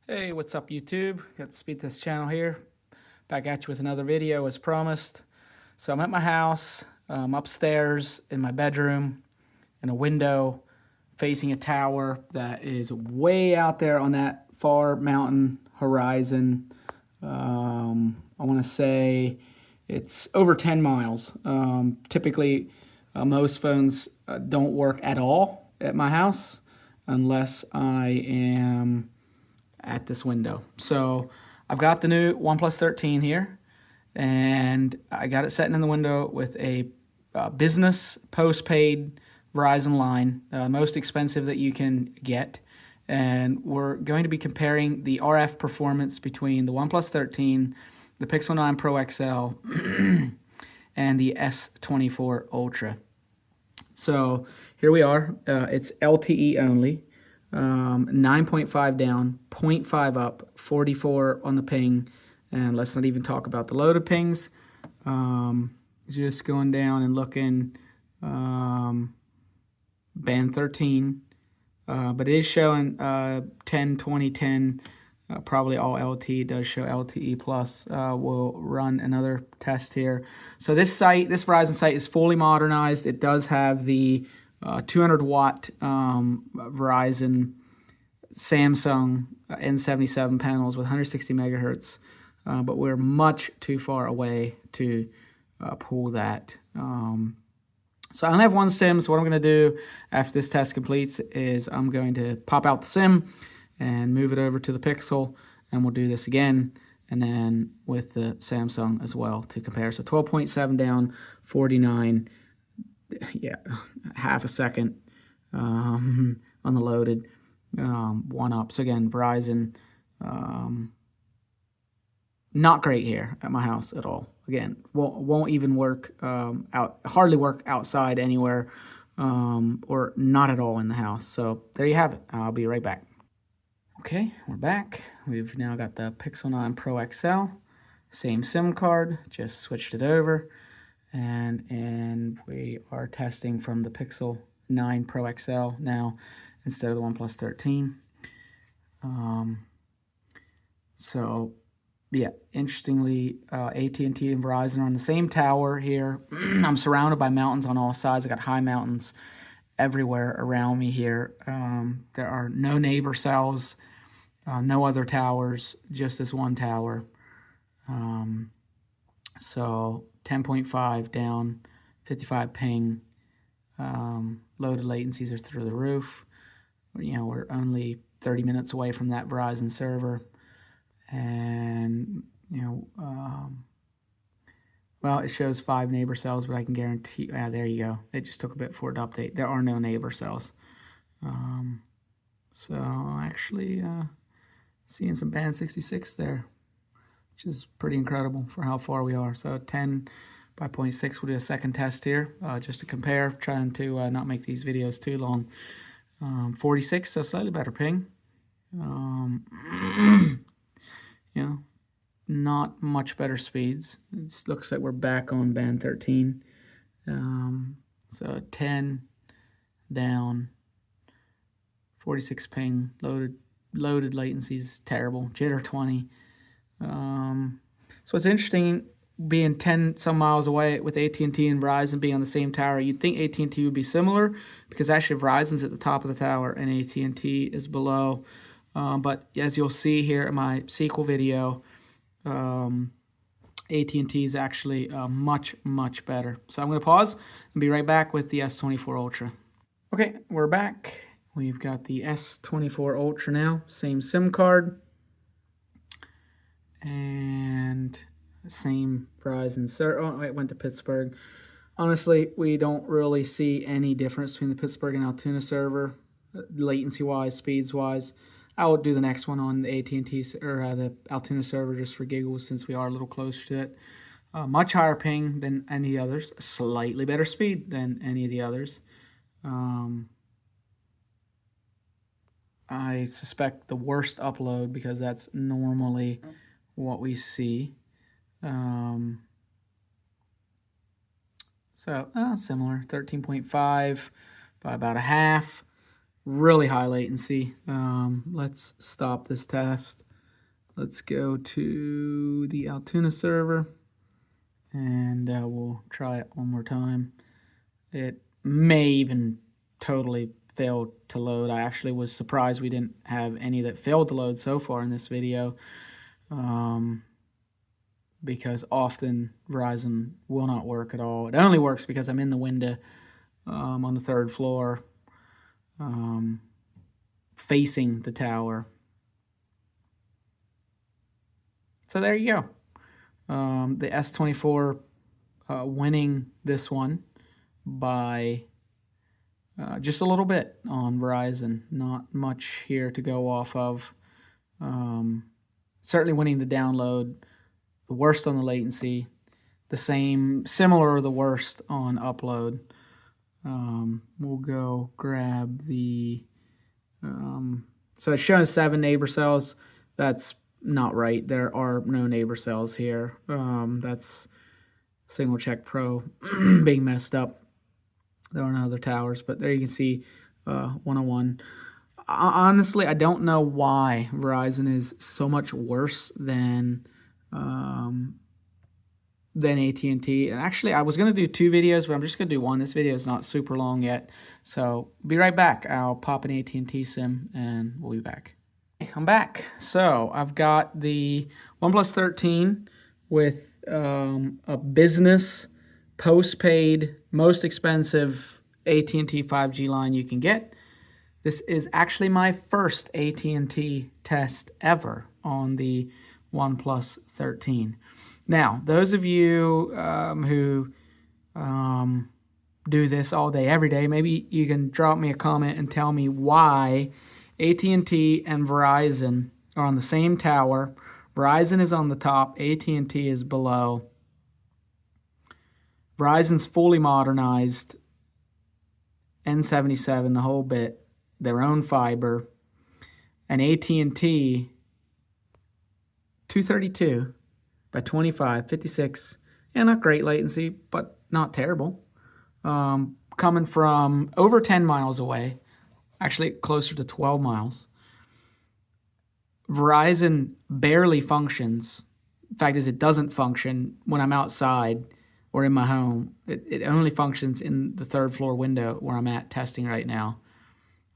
Hey, what's up YouTube? Got the Speed Test channel here. Back at you with another video as promised. So I'm at my house, upstairs in my bedroom, in a window facing a tower that is way out there on that far mountain horizon. I want to say it's over 10 miles. Typically, most phones don't work at all at my house unless I am at this window. So I've got the new OnePlus 13 here, and I got it sitting in the window with a business postpaid Verizon line, most expensive that you can get. And we're going to be comparing the RF performance between the OnePlus 13, the Pixel 9 Pro XL, and the S24 Ultra. So here we are. It's LTE only. 9.5 down, 0.5 up, 44 on the ping, and let's not even talk about the loaded pings. Just going down and looking, band 13, but it is showing 10, 20, 10, probably all LTE. Does show LTE plus. We'll run another test here. So this Verizon site is fully modernized. It does have the 200 watt Verizon Samsung N77 panels with 160 megahertz, but we're much too far away to pull that. So I only have one SIM, so what I'm going to do after this test completes is I'm going to pop out the SIM and move it over to the Pixel, and we'll do this again, and then with the Samsung as well to compare. So 12.7 down, 49, yeah, half a second on the loaded, 1 up. So again, Verizon, not great here at my house at all. Again, won't even work hardly work outside anywhere, or not at all in the house. So there you have it. I'll be right back. Okay, we're back. We've now got the Pixel 9 Pro XL, same SIM card, just switched it over, and we are testing from the Pixel 9 Pro XL now instead of the OnePlus 13. So yeah, interestingly, AT&T and Verizon are on the same tower here. I'm surrounded by mountains on all sides. I got high mountains everywhere around me here. There are no neighbor cells, no other towers, just this one tower. So 10.5 down, 55 ping. Loaded latencies are through the roof. You know, we're only 30 minutes away from that Verizon server. And, you know, well, it shows 5 neighbor cells, but I can guarantee, there you go. It just took a bit for it to update. There are no neighbor cells. So actually seeing some band 66 there, which is pretty incredible for how far we are. So 10 by 0.6, we'll do a second test here just to compare, trying to not make these videos too long. 46, so slightly better ping. You know, not much better speeds. It looks like we're back on band 13. So 10 down, 46 ping, loaded latency is terrible, jitter 20. So it's interesting being 10 some miles away with AT&T and Verizon being on the same tower. You'd think AT&T would be similar because actually Verizon's at the top of the tower and AT&T is below. But as you'll see here in my sequel video, AT&T is actually much better. So I'm going to pause and be right back with the S24 Ultra. Okay, we're back. We've got the S24 Ultra now, same SIM card, and same Verizon server. Oh, it went to Pittsburgh. Honestly, we don't really see any difference between the Pittsburgh and Altoona server, latency-wise, speeds-wise. I will do the next one on the AT&T or the Altoona server just for giggles, since we are a little closer to it. Much higher ping than any others, slightly better speed than any of the others. I suspect the worst upload because that's normally what we see. So similar, 13.5 by about a half. really high latency. Let's stop this test. Let's go to the Altoona server, and we'll try it one more time. It may even totally fail to load. I actually was surprised we didn't have any that failed to load so far in this video, because often Verizon will not work at all. It only works because I'm in the window on the 3rd floor, facing the tower. So there you go. The S24 winning this one by just a little bit on Verizon. Not much here to go off of. Certainly winning the download, the worst on the latency, the same, similar or the worst on upload. We'll go grab the, so it's showing 7 neighbor cells. That's not right. There are no neighbor cells here. That's Signal Check Pro being messed up. There are no other towers, but there you can see 101. Honestly, I don't know why Verizon is so much worse than AT&T. And actually, I was going to do 2 videos, but I'm just going to do one. This video is not super long yet. So be right back. I'll pop an AT&T SIM, and we'll be back. I'm back. So I've got the OnePlus 13 with a business postpaid, most expensive AT&T 5G line you can get. This is actually my first AT&T test ever on the OnePlus 13. Now, those of you who do this all day, every day, maybe you can drop me a comment and tell me why AT&T and Verizon are on the same tower. Verizon is on the top, AT&T is below. Verizon's fully modernized, N77, the whole bit, their own fiber, and AT&T 232 by 25, 56, and not great latency, but not terrible. Coming from over 10 miles away, actually closer to 12 miles. Verizon barely functions. The fact is, it doesn't function when I'm outside or in my home. It only functions in the 3rd floor window where I'm at testing right now.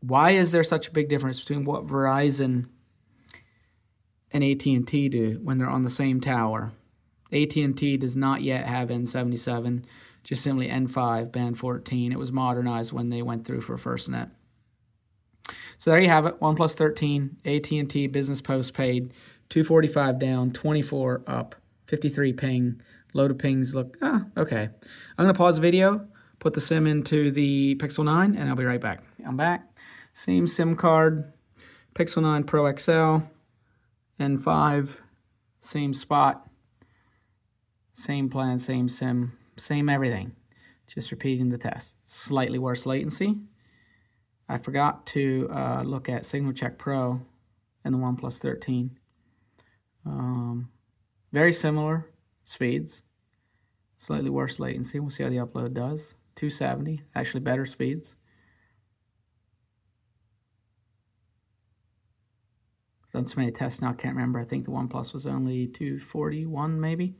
Why is there such a big difference between what Verizon and AT&T do when they're on the same tower? AT&T does not yet have N77, just simply N5, band 14. It was modernized when they went through for FirstNet. So there you have it, OnePlus 13, AT&T business postpaid, 245 down, 24 up, 53 ping. Load of pings look, okay. I'm going to pause the video, put the SIM into the Pixel 9, and I'll be right back. I'm back. Same SIM card, Pixel 9 Pro XL, N5, same spot, same plan, same SIM, same everything. Just repeating the test. Slightly worse latency. I forgot to look at Signal Check Pro and the OnePlus 13. Very similar speeds, slightly worse latency. We'll see how the upload does. 270, actually better speeds. Done so many tests now, I can't remember. I think the OnePlus was only 241 maybe.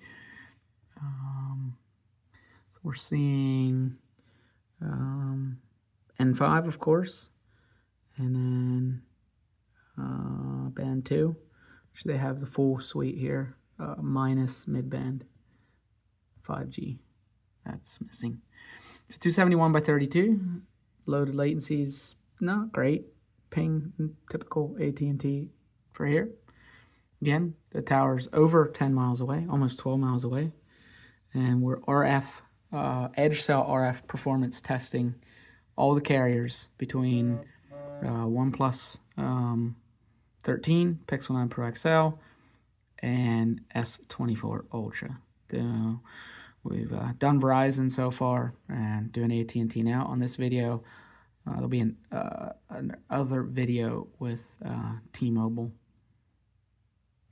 So we're seeing N5, of course, and then band 2, which they have the full suite here, minus mid-band 5G. That's missing. It's 271 by 32. Loaded latency's not great. Ping, typical AT&T for here. Again, the tower's over 10 miles away, almost 12 miles away. And we're RF, edge cell RF performance testing all the carriers between OnePlus 13, Pixel 9 Pro XL, and S24 Ultra. We've done Verizon so far and doing AT&T now. On this video, there'll be another video with T-Mobile.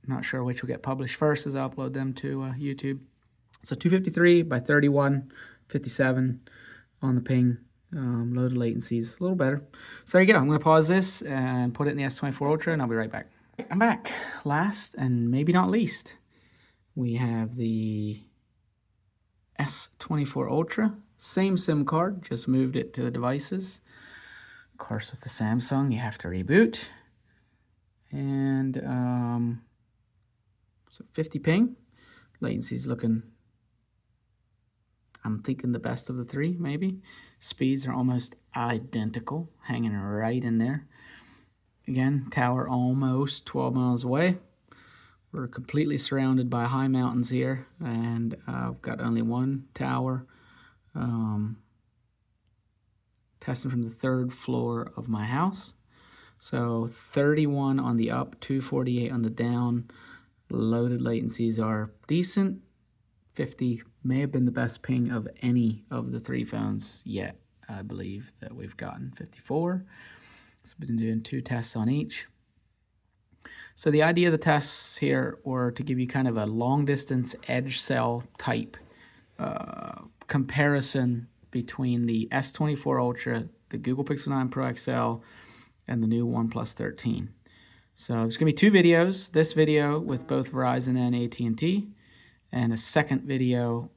Not sure which will get published first as I upload them to YouTube. So 253 by 31, 57 on the ping, Loaded latency is a little better. So there you go. I'm going to pause this and put it in the S24 Ultra, and I'll be right back. I'm back. Last and maybe not least, we have the S24 Ultra. Same SIM card, just moved it to the devices. Of course, with the Samsung, you have to reboot. And so 50 ping. Latency's looking, I'm thinking the best of the three, maybe. Speeds are almost identical, hanging right in there. Again, tower almost 12 miles away. We're completely surrounded by high mountains here, and I've got only one tower. Testing from the 3rd floor of my house. So 31 on the up, 248 on the down. Loaded latencies are decent. 50 may have been the best ping of any of the 3 phones yet, I believe, that we've gotten. 54. So we've been doing 2 tests on each. So the idea of the tests here were to give you kind of a long distance edge cell type comparison between the S24 Ultra, the Google Pixel 9 Pro XL, and the new OnePlus 13. So there's going to be 2 videos. This video with both Verizon and AT&T, and a second video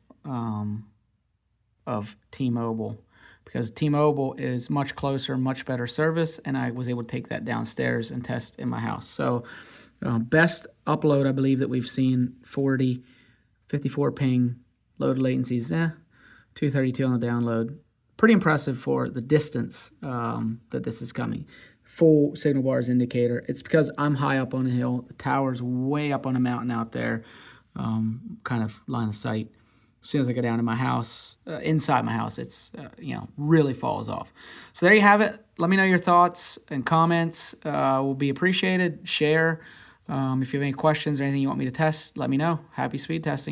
of T-Mobile, because T-Mobile is much closer, much better service, and I was able to take that downstairs and test in my house. So best upload, I believe, that we've seen, 40, 54 ping, loaded latencies, 232 on the download. Pretty impressive for the distance that this is coming. Full signal bars indicator. It's because I'm high up on a hill. The tower's way up on a mountain out there, kind of line of sight. As soon as I go down to my house, inside my house, it's, really falls off. So there you have it. Let me know your thoughts and comments. Will be appreciated. Share. If you have any questions or anything you want me to test, let me know. Happy speed testing.